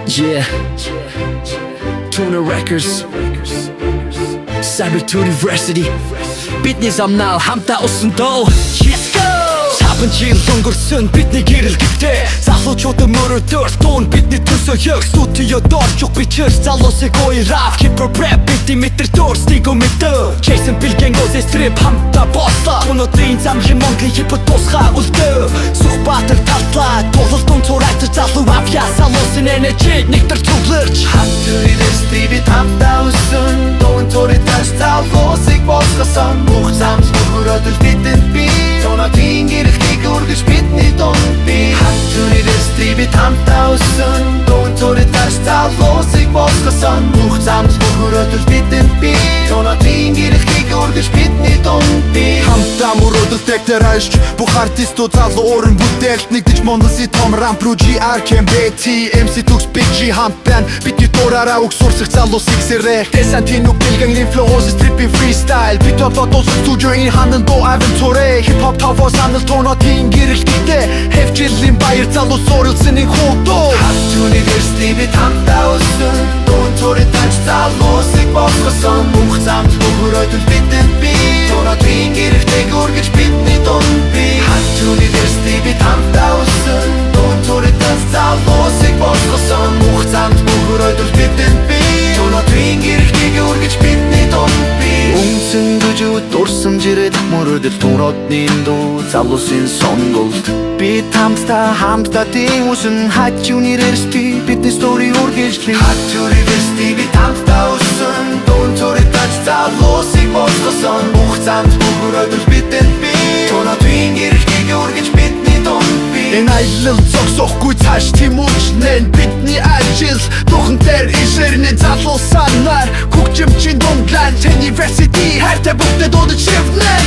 Yeah, Tuna Records, Cyber University. Бидний замнаа хамтаа усан доо. Let's go! Сапан жил өнгөрсөн бидний гэрэл гэлтэй. Залуучуудын мөрөдөр туун бидний төсөө яг студио дорч бичэр залуусыг ой rap hip hop rap бидний метр дор стигометр. Jason Bilgengo's strip хамтаа бослоо. Өнөөдрийн замын Монголын hip hop тусгай үлдээ. Сүхбаатар талтлаа тулалдун цурайтар залуу мафия салуусын energy нэгтэр цугларч. Хатуурээс би хамтаа усан дуун цурайтар залуусыг босгосон. Бүх замс бүрөөдөл бидэнд би Тонатын гэрэлтийг үргэж бидний дунд би Хатуурээс би хамтаа усан дуун цурайтар залуусыг босгосон. Бүх замс бүрөөдөл бидэнд би Тонатын гэрэлтийг үргэж бидний дунд би Хамтаа мөрөөдөл тектер хайш бүх артистууд залуу уран бүтээлд нэгдэж Монголын том рамп руу GR KMBT MC Tux Big G хамт байна бидний дураараа үг сурсах залуусыг сэрэх Desantino Bilgen influence stripping freestyle бид одоо студио ин хандан доо авентуре hip hop таваа санал тонотын гэрэлттэй хэвчэлийн баяр залуу суурилсан нэг хуудуу Хатуурээс би хамтаа усан дуун цурайтар залуусыг босгосон. Бүх замс бүрөөдөл бидэнд би Тонатын гэрэлтийг үргэж бидний дунд би Хатуурээс би хамтаа усан дуун цурайтар залуусыг босгосон. Бүх замс бүрөөдөл бидэнд би Тонатын гэрэлтийг үргэж бидний дунд би Үнсэн гүжүүд дурсан жирэд мөрөөдөл тунотны дуу залуусын сонголт бид хамтдаа тийм усан хатуурээс бидний стори үргэлжлэе Хатуурээс би хамтдаа усан дуун цурайтар залуусыг босгосон. Бүх замс бүрөөдөл бидэнд би Тонатын гэрэлтийг үргэж бидний дунд би Энэ аялал зогсохгүй цааш тийм үжнэн бидний ажил Духан дээр ишэрнэ залуу санаар Күгжимчин дундлан University хайртай бүгдээ дуудаж шивнэн